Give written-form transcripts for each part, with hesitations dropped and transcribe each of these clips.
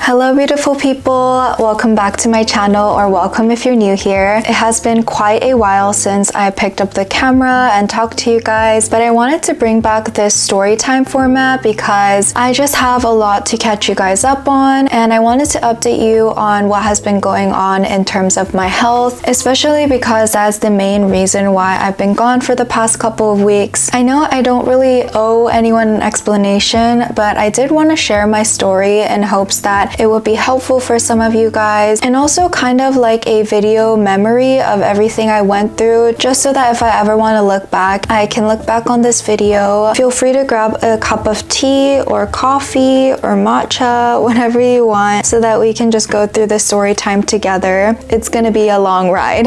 Hello beautiful people, welcome back to my channel, or welcome if you're new here. It has been quite a while since I picked up the camera and talked to you guys, but I wanted to bring back this story time format because I just have a lot to catch you guys up on, and I wanted to update you on what has been going on in terms of my health, especially because that's the main reason why I've been gone for the past couple of weeks. I know I don't really owe anyone an explanation, but I did want to share my story in hopes that it will be helpful for some of you guys, and also kind of like a video memory of everything I went through, just so that if I ever want to look back, I can look back on this video. Feel free to grab a cup of tea or coffee or matcha, whatever you want, so that we can just go through the story time together. It's gonna be a long ride.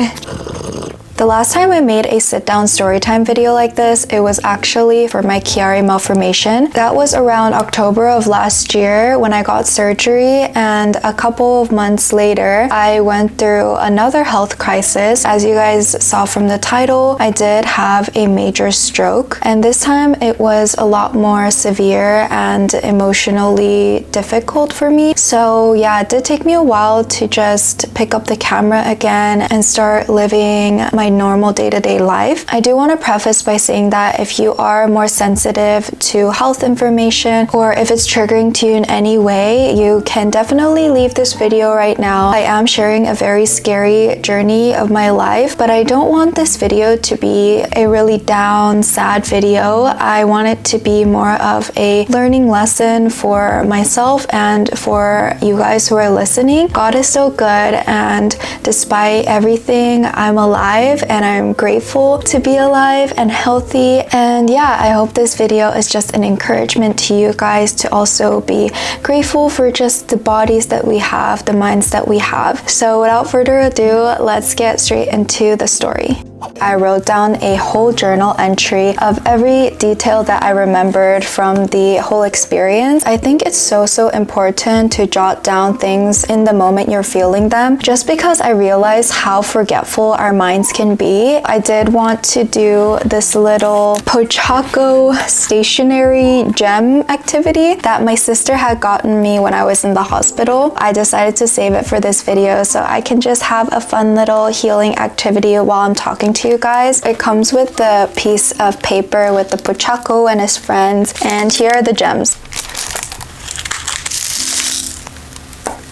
The last time I made a sit-down storytime video like this, it was actually for my Chiari malformation. That was around October of last year when I got surgery, and a couple of months later, I went through another health crisis. As you guys saw from the title, I did have a major stroke, and this time it was a lot more severe and emotionally difficult for me. So yeah, it did take me a while to just pick up the camera again and start living my normal day-to-day life. I do want to preface by saying that if you are more sensitive to health information, or if it's triggering to you in any way, you can definitely leave this video right now. I am sharing a very scary journey of my life, but I don't want this video to be a really down, sad video. I want it to be more of a learning lesson for myself and for you guys who are listening. God is so good, and despite everything, I'm alive, and I'm grateful to be alive and healthy. And yeah, I hope this video is just an encouragement to you guys to also be grateful for just the bodies that we have, the minds that we have. So without further ado, let's get straight into the story. I wrote down a whole journal entry of every detail that I remembered from the whole experience. I think it's so important to jot down things in the moment you're feeling them, just because I realize how forgetful our minds can be. I did want to do this little Pochako stationary gem activity that my sister had gotten me when I was in the hospital. I decided to save it for this video so I can just have a fun little healing activity while I'm talking to you guys. It comes with the piece of paper with the Pochako and his friends, and here are the gems.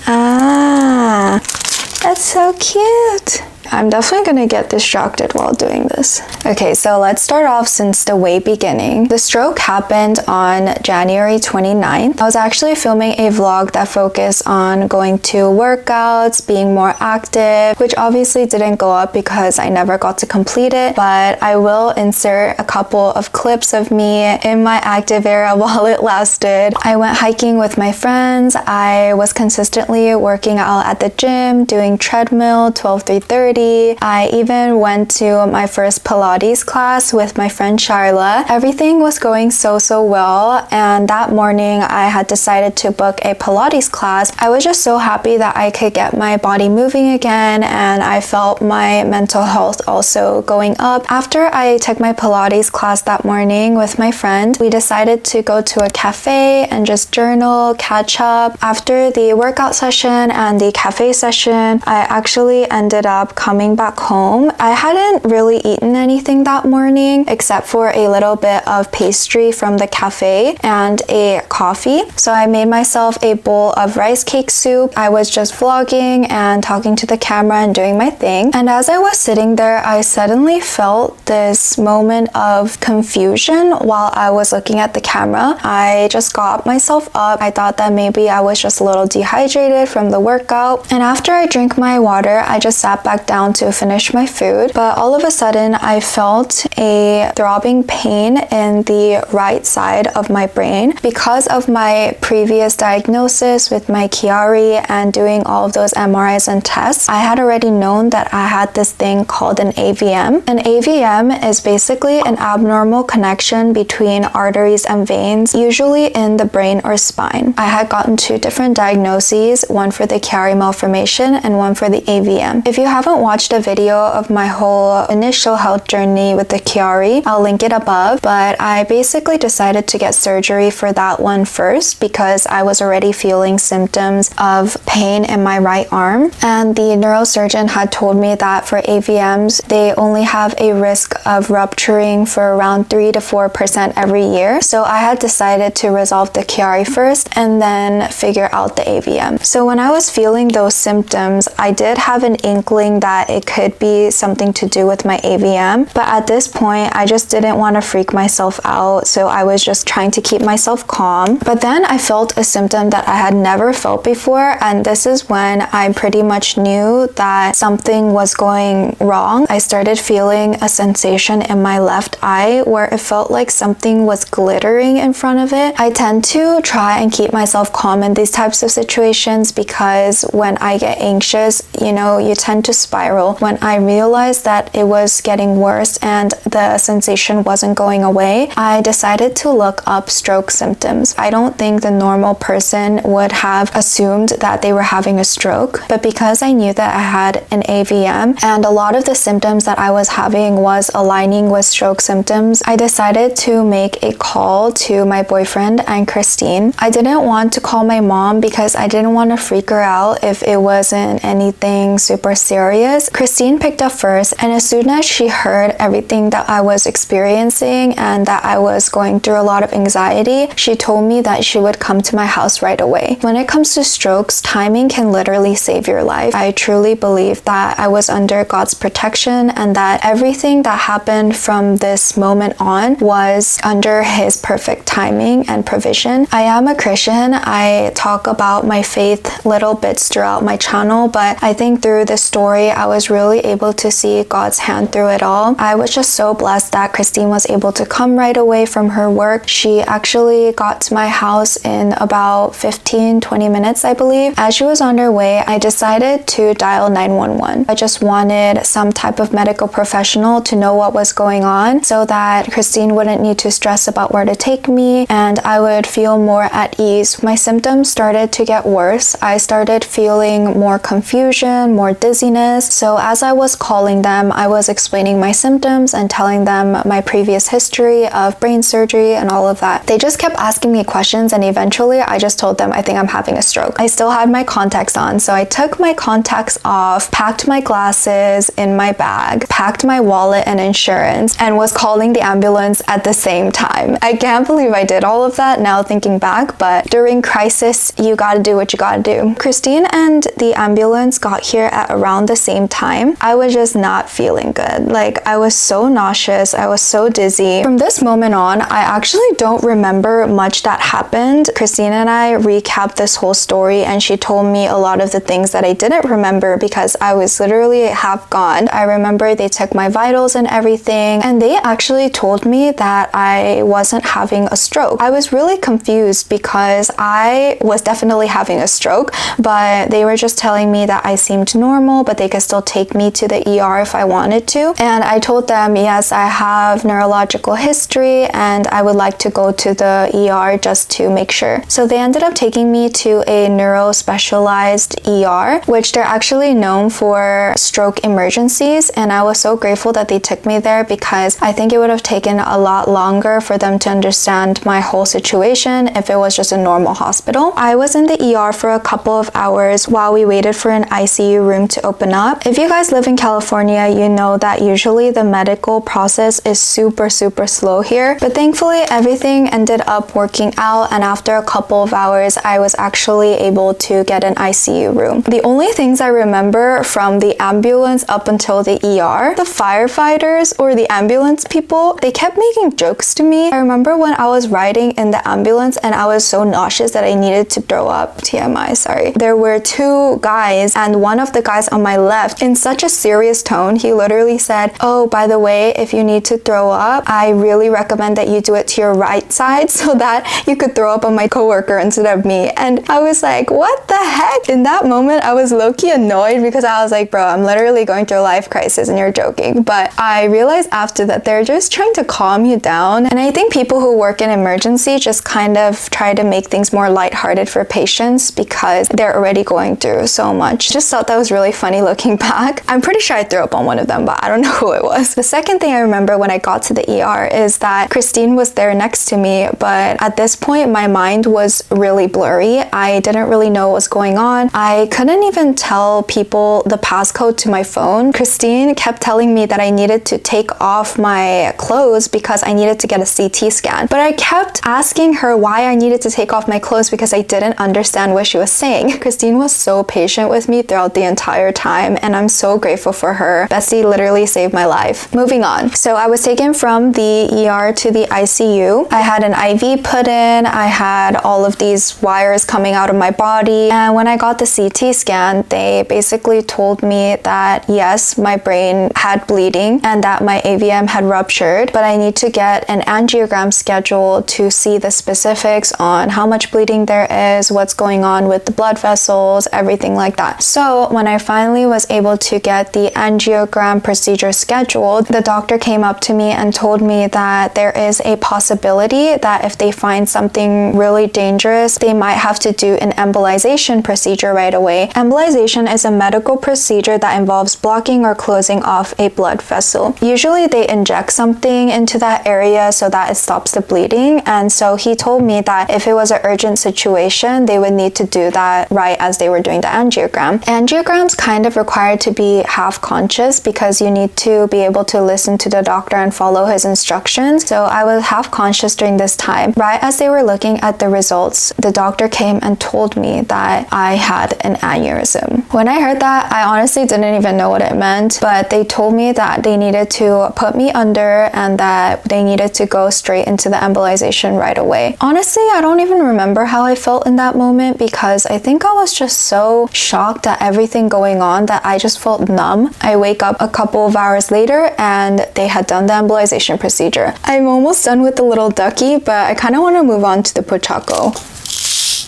Ah, that's so cute. I'm definitely gonna get distracted while doing this. Okay, so let's start off since the way beginning. The stroke happened on January 29th. I was actually filming a vlog that focused on going to workouts, being more active, which obviously didn't go up because I never got to complete it, but I will insert a couple of clips of me in my active era while it lasted. I went hiking with my friends. I was consistently working out at the gym, doing treadmill, 12-3-30. I even went to my first Pilates class with my friend Charla. Everything was going so well, and that morning I had decided to book a Pilates class. I was just so happy that I could get my body moving again, and I felt my mental health also going up. After I took my Pilates class that morning with my friend, we decided to go to a cafe and just journal, catch up. After the workout session and the cafe session, I actually ended up coming back home. I hadn't really eaten anything that morning except for a little bit of pastry from the cafe and a coffee. So I made myself a bowl of rice cake soup. I was just vlogging and talking to the camera and doing my thing. And as I was sitting there, I suddenly felt this moment of confusion while I was looking at the camera. I just got myself up. I thought that maybe I was just a little dehydrated from the workout. And after I drank my water, I just sat back down to finish my food, but all of a sudden I felt a throbbing pain in the right side of my brain. Because of my previous diagnosis with my Chiari and doing all of those MRIs and tests, I had already known that I had this thing called an AVM. An AVM is basically an abnormal connection between arteries and veins, usually in the brain or spine. I had gotten two different diagnoses, one for the Chiari malformation and one for the AVM. If you haven't watched a video of my whole initial health journey with the Chiari, I'll link it above, but I basically decided to get surgery for that one first because I was already feeling symptoms of pain in my right arm, and the neurosurgeon had told me that for AVMs, they only have a risk of rupturing for around 3 to 4% every year. So I had decided to resolve the Chiari first and then figure out the AVM. So when I was feeling those symptoms, I did have an inkling that it could be something to do with my AVM, but at this point, I just didn't want to freak myself out, so I was just trying to keep myself calm. But then I felt a symptom that I had never felt before, and this is when I pretty much knew that something was going wrong. I started feeling a sensation in my left eye where it felt like something was glittering in front of it. I tend to try and keep myself calm in these types of situations because when I get anxious, you tend to spiral. When I realized that it was getting worse and the sensation wasn't going away, I decided to look up stroke symptoms. I don't think the normal person would have assumed that they were having a stroke, but because I knew that I had an AVM and a lot of the symptoms that I was having was aligning with stroke symptoms, I decided to make a call to my boyfriend and Christine. I didn't want to call my mom because I didn't want to freak her out if it wasn't anything super serious. Christine picked up first, and as soon as she heard everything that I was experiencing and that I was going through a lot of anxiety, she told me that she would come to my house right away. When it comes to strokes, timing can literally save your life. I truly believe that I was under God's protection and that everything that happened from this moment on was under His perfect timing and provision. I am a Christian. I talk about my faith little bits throughout my channel, but I think through this story, I was really able to see God's hand through it all. I was just so blessed that Christine was able to come right away from her work. She actually got to my house in about 15-20 minutes, I believe. As she was on her way, I decided to dial 911. I just wanted some type of medical professional to know what was going on so that Christine wouldn't need to stress about where to take me and I would feel more at ease. My symptoms started to get worse. I started feeling more confusion, more dizziness. So as I was calling them, I was explaining my symptoms and telling them my previous history of brain surgery and all of that. They just kept asking me questions, and eventually I just told them I think I'm having a stroke. I still had my contacts on, so I took my contacts off, packed my glasses in my bag, packed my wallet and insurance, and was calling the ambulance at the same time. I can't believe I did all of that now thinking back, but during crisis, you gotta do what you gotta do. Christine and the ambulance got here at around the same time. I was just not feeling good. Like, I was so nauseous, I was so dizzy. From this moment on, I actually don't remember much that happened. Christine and I recapped this whole story and she told me a lot of the things that I didn't remember because I was literally half gone. I remember they took my vitals and everything, and they actually told me that I wasn't having a stroke. I was really confused because I was definitely having a stroke, but they were just telling me that I seemed normal, but they could still take me to the ER if I wanted to. And I told them, yes, I have neurological history and I would like to go to the ER just to make sure. So they ended up taking me to a neuro-specialized ER, which they're actually known for stroke emergencies. And I was so grateful that they took me there because I think it would have taken a lot longer for them to understand my whole situation if it was just a normal hospital. I was in the ER for a couple of hours while we waited for an ICU room to open up. If you guys live in California, you know that usually the medical process is super slow here, but thankfully everything ended up working out, and after a couple of hours I was actually able to get an ICU room. The only things I remember from the ambulance up until the ER, the firefighters or the ambulance people, they kept making jokes to me. I remember when I was riding in the ambulance and I was so nauseous that I needed to throw up. TMI, sorry. There were two guys, and one of the guys on my left, in such a serious tone, he literally said, "Oh, by the way, if you need to throw up, I really recommend that you do it to your right side so that you could throw up on my coworker instead of me." And I was like, what the heck? In that moment, I was low-key annoyed because I was like, bro, I'm literally going through a life crisis and you're joking. But I realized after that they're just trying to calm you down. And I think people who work in emergency just kind of try to make things more lighthearted for patients because they're already going through so much. Just thought that was really funny looking looking back. I'm pretty sure I threw up on one of them, but I don't know who it was. The second thing I remember when I got to the ER is that Christine was there next to me, but at this point my mind was really blurry. I didn't really know what was going on. I couldn't even tell people the passcode to my phone. Christine kept telling me that I needed to take off my clothes because I needed to get a CT scan, but I kept asking her why I needed to take off my clothes because I didn't understand what she was saying. Christine was so patient with me throughout the entire time, and I'm so grateful for her. Bestie literally saved my life. Moving on. So I was taken from the ER to the ICU. I had an IV put in. I had all of these wires coming out of my body, and when I got the CT scan, they basically told me that yes, my brain had bleeding and that my AVM had ruptured, but I need to get an angiogram scheduled to see the specifics on how much bleeding there is, what's going on with the blood vessels, everything like that. So when I finally was able to get the angiogram procedure scheduled, the doctor came up to me and told me that there is a possibility that if they find something really dangerous, they might have to do an embolization procedure right away. Embolization is a medical procedure that involves blocking or closing off a blood vessel. Usually they inject something into that area so that it stops the bleeding, and so he told me that if it was an urgent situation, they would need to do that right as they were doing the angiogram. Angiograms kind of require to be half conscious because you need to be able to listen to the doctor and follow his instructions. So I was half conscious during this time. Right as they were looking at the results, the doctor came and told me that I had an aneurysm. When I heard that, I honestly didn't even know what it meant, but they told me that they needed to put me under and that they needed to go straight into the embolization right away. Honestly, I don't even remember how I felt in that moment because I think I was just so shocked at everything going on that I just felt numb. I wake up a couple of hours later and they had done the embolization procedure. I'm almost done with the little ducky, but I kind of want to move on to the pochaco.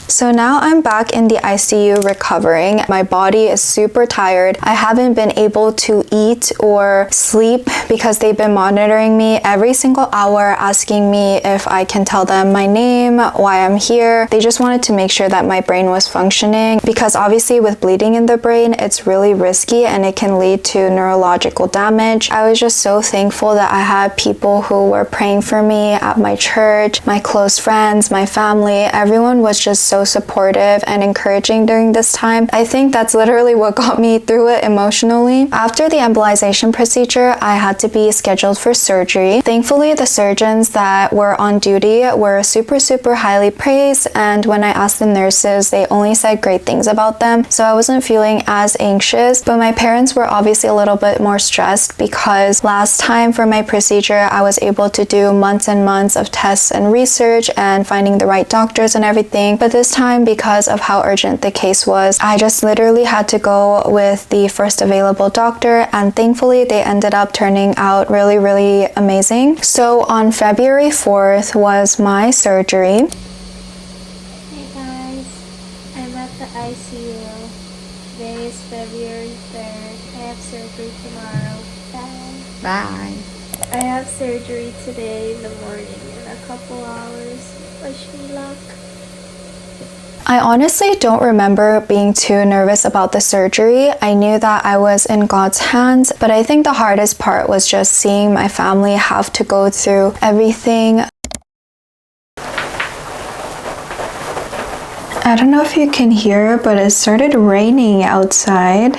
So now I'm back in the ICU recovering. My body is super tired. I haven't been able to eat or sleep because they've been monitoring me every single hour, asking me if I can tell them my name, why I'm here. They just wanted to make sure that my brain was functioning because obviously with bleeding in the brain, it's really risky and it can lead to neurological damage. I was just so thankful that I had people who were praying for me at my church, my close friends, my family. Everyone was just so supportive and encouraging during this time. I think that's literally what got me through it emotionally. After the embolization procedure, I had to be scheduled for surgery. Thankfully, the surgeons that were on duty were super highly praised, and when I asked the nurses, they only said great things about them, so I wasn't feeling as anxious. But my parents were obviously a little bit more stressed because last time for my procedure, I was able to do months and months of tests and research and finding the right doctors and everything, but this time, because of how urgent the case was, I just literally had to go with the first available doctor, and thankfully they ended up turning out really amazing. So on February 4th was my surgery. Hey guys, I'm at the ICU. Today is February 3rd. I have surgery tomorrow. Bye. I have surgery today in the morning in a couple hours. Wish me luck. I honestly don't remember being too nervous about the surgery. I knew that I was in God's hands, but I think the hardest part was just seeing my family have to go through everything. I don't know if you can hear, but it started raining outside.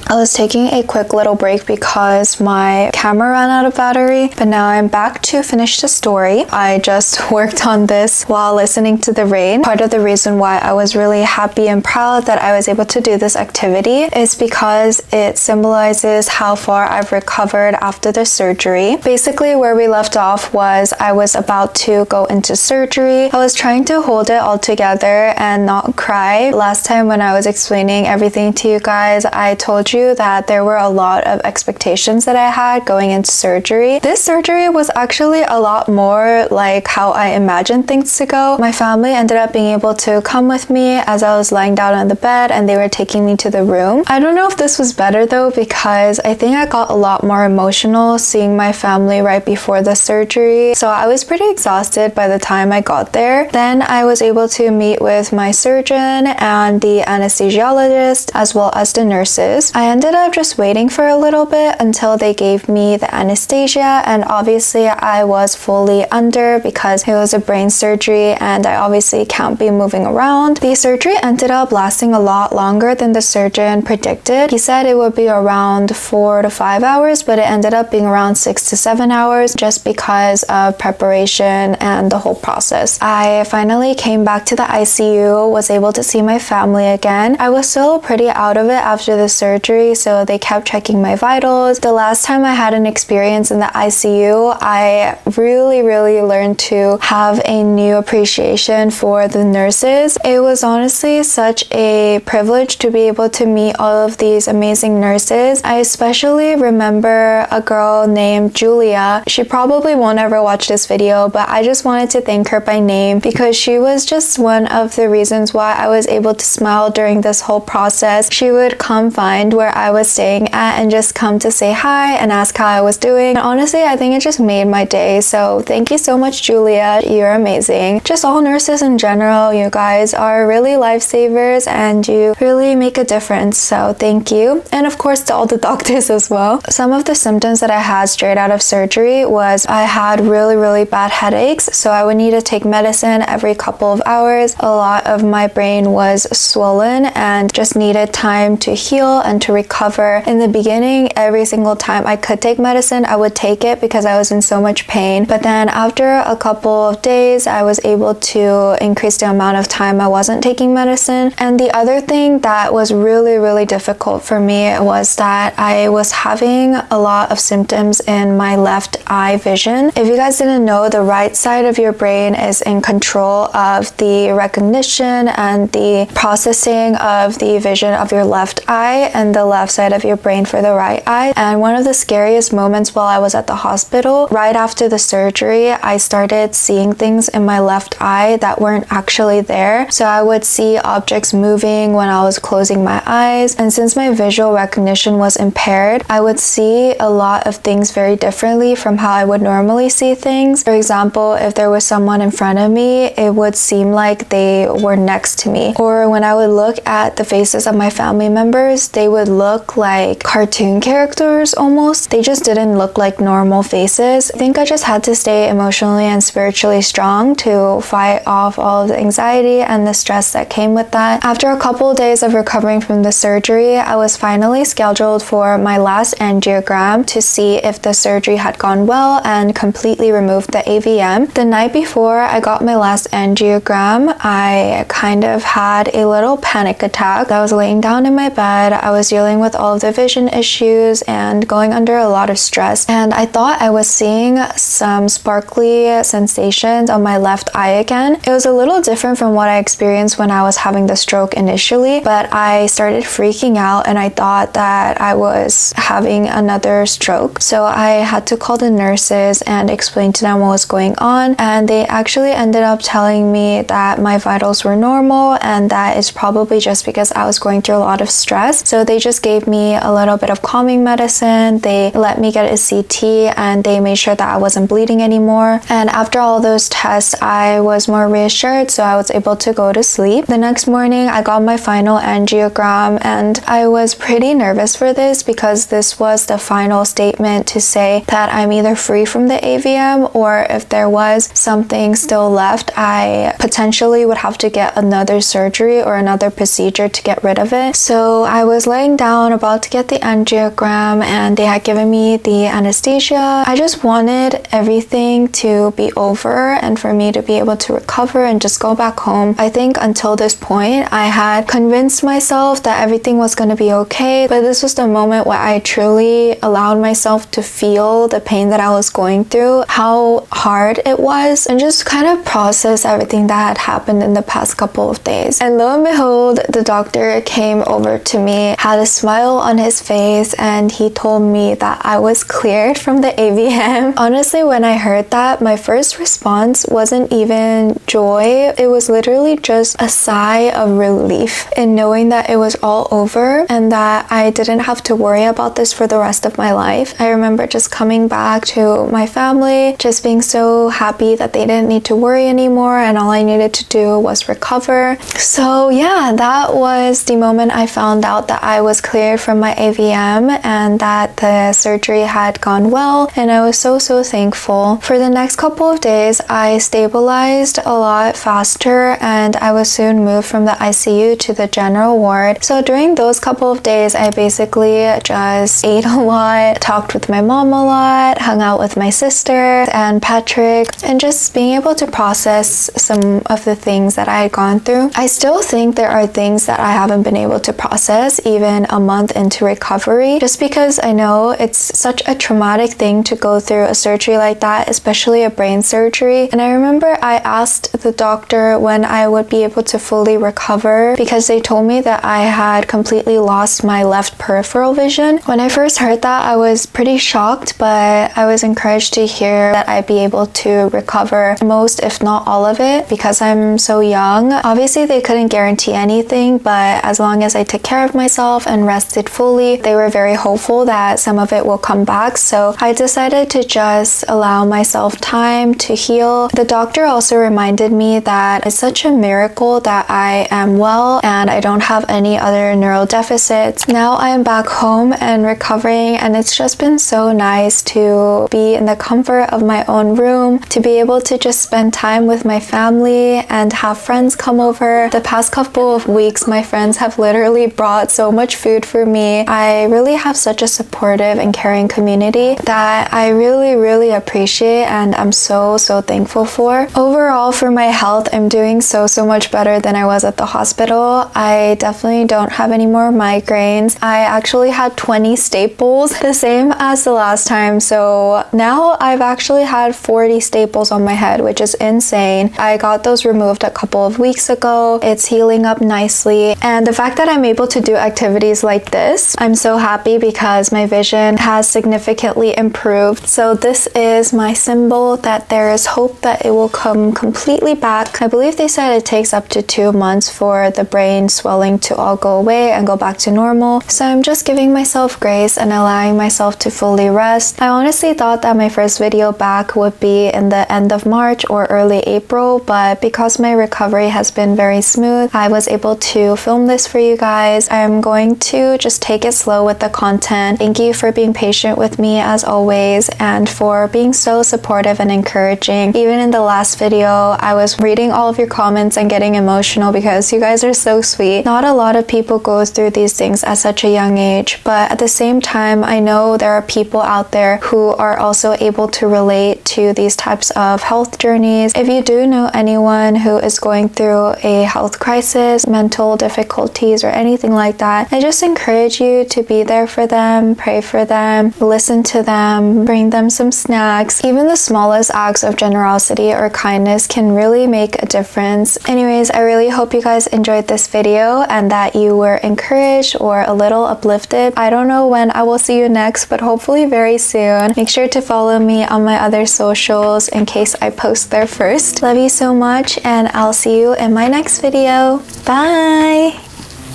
I was taking a quick little break because my camera ran out of battery, but now I'm back to finish the story. I just worked on this while listening to the rain. Part of the reason why I was really happy and proud that I was able to do this activity is because it symbolizes how far I've recovered after the surgery. Basically, where we left off was I was about to go into surgery. I was trying to hold it all together and not cry. Last time when I was explaining everything to you guys, I told you that there were a lot of expectations that I had going into surgery. This surgery was actually a lot more like how I imagined things to go. My family ended up being able to come with me as I was lying down on the bed, and they were taking me to the room. I don't know if this was better though, because I think I got a lot more emotional seeing my family right before the surgery. So I was pretty exhausted by the time I got there. Then I was able to meet with my surgeon and the anesthesiologist as well as the nurses. I I ended up just waiting for a little bit until they gave me the anesthesia, and obviously I was fully under because it was a brain surgery and I obviously can't be moving around. The surgery ended up lasting a lot longer than the surgeon predicted. He said it would be around 4 to 5 hours, but it ended up being around 6 to 7 hours just because of preparation and the whole process. I finally came back to the ICU, was able to see my family again. I was still pretty out of it after the surgery, so they kept checking my vitals. The last time I had an experience in the ICU, I really learned to have a new appreciation for the nurses. It was honestly such a privilege to be able to meet all of these amazing nurses. I especially remember a girl named Julia. She probably won't ever watch this video, but I just wanted to thank her by name because she was just one of the reasons why I was able to smile during this whole process. She would come find where I was staying at and just come to say hi and ask how I was doing. And honestly, I think it just made my day. So thank you so much, Julia. You're amazing. Just all nurses in general, you guys are really lifesavers and you really make a difference. So thank you. And of course to all the doctors as well. Some of the symptoms that I had straight out of surgery was I had really bad headaches. So I would need to take medicine every couple of hours. A lot of my brain was swollen and just needed time to heal and to recover. In the beginning, every single time I could take medicine, I would take it because I was in so much pain. But then after a couple of days, I was able to increase the amount of time I wasn't taking medicine. And the other thing that was really difficult for me was that I was having a lot of symptoms in my left eye vision. If you guys didn't know, the right side of your brain is in control of the recognition and the processing of the vision of your left eye, and the left side of your brain for the right eye. And one of the scariest moments while I was at the hospital, right after the surgery, I started seeing things in my left eye that weren't actually there. So I would see objects moving when I was closing my eyes, and since my visual recognition was impaired, I would see a lot of things very differently from how I would normally see things. For example, if there was someone in front of me, it would seem like they were next to me. Or when I would look at the faces of my family members, they would look like cartoon characters almost. They just didn't look like normal faces. I think I just had to stay emotionally and spiritually strong to fight off all of the anxiety and the stress that came with that. After a couple of days of recovering from the surgery, I was finally scheduled for my last angiogram to see if the surgery had gone well and completely removed the AVM. The night before I got my last angiogram, I kind of had a little panic attack. I was laying down in my bed. I was dealing with all of the vision issues and going under a lot of stress, and I thought I was seeing some sparkly sensations on my left eye again. It was a little different from what I experienced when I was having the stroke initially, but I started freaking out and I thought that I was having another stroke. So I had to call the nurses and explain to them what was going on, and they actually ended up telling me that my vitals were normal and that it's probably just because I was going through a lot of stress. So they just gave me a little bit of calming medicine, they let me get a CT, and they made sure that I wasn't bleeding anymore. And after all those tests, I was more reassured, so I was able to go to sleep. The next morning, I got my final angiogram, and I was pretty nervous for this because this was the final statement to say that I'm either free from the AVM, or if there was something still left, I potentially would have to get another surgery or another procedure to get rid of it. So I was laying down about to get the angiogram, and they had given me the anesthesia. I just wanted everything to be over and for me to be able to recover and just go back home. I think until this point, I had convinced myself that everything was going to be okay, but this was the moment where I truly allowed myself to feel the pain that I was going through, how hard it was, and just kind of process everything that had happened in the past couple of days. And lo and behold, the doctor came over to me, had a smile on his face, and he told me that I was cleared from the AVM. Honestly, when I heard that, my first response wasn't even joy. It was literally just a sigh of relief in knowing that it was all over and that I didn't have to worry about this for the rest of my life. I remember just coming back to my family, just being so happy that they didn't need to worry anymore and all I needed to do was recover. So yeah, that was the moment I found out that I was was cleared from my AVM and that the surgery had gone well, and I was so thankful. For the next couple of days, I stabilized a lot faster and I was soon moved from the ICU to the general ward. So during those couple of days, I basically just ate a lot, talked with my mom a lot, hung out with my sister and Patrick, and just being able to process some of the things that I had gone through. I still think there are things that I haven't been able to process even a month into recovery, just because I know it's such a traumatic thing to go through a surgery like that, especially a brain surgery. And I remember I asked the doctor when I would be able to fully recover because they told me that I had completely lost my left peripheral vision. When I first heard that, I was pretty shocked, but I was encouraged to hear that I'd be able to recover most, if not all of it, because I'm so young. Obviously, they couldn't guarantee anything, but as long as I took care of myself and rested fully, they were very hopeful that some of it will come back. So I decided to just allow myself time to heal. The doctor also reminded me that it's such a miracle that I am well and I don't have any other neural deficits. Now I am back home and recovering, and it's just been so nice to be in the comfort of my own room, to be able to just spend time with my family and have friends come over. The past couple of weeks, my friends have literally brought so much food for me. I really have such a supportive and caring community that I really appreciate, and I'm so thankful for. Overall, for my health, I'm doing so much better than I was at the hospital. I definitely don't have any more migraines. I actually had 20 staples, the same as the last time. So now I've actually had 40 staples on my head, which is insane. I got those removed a couple of weeks ago. It's healing up nicely. And the fact that I'm able to do activities like this, I'm so happy because my vision has significantly improved. So this is my symbol that there is hope that it will come completely back. I believe they said it takes up to 2 months for the brain swelling to all go away and go back to normal. So I'm just giving myself grace and allowing myself to fully rest. I honestly thought that my first video back would be in the end of March or early April, but because my recovery has been very smooth, I was able to film this for you guys. I'm going to just take it slow with the content. Thank you for being patient with me as always, and for being so supportive and encouraging. Even in the last video, I was reading all of your comments and getting emotional because you guys are so sweet. Not a lot of people go through these things at such a young age, but at the same time, I know there are people out there who are also able to relate to these types of health journeys. If you do know anyone who is going through a health crisis, mental difficulties, or anything like that, I just encourage you to be there for them, pray for them, listen to them, bring them some snacks. Even the smallest acts of generosity or kindness can really make a difference. Anyways, I really hope you guys enjoyed this video and that you were encouraged or a little uplifted. I don't know when I will see you next, but hopefully very soon. Make sure to follow me on my other socials in case I post there first. Love you so much, and I'll see you in my next video. Bye!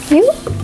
You?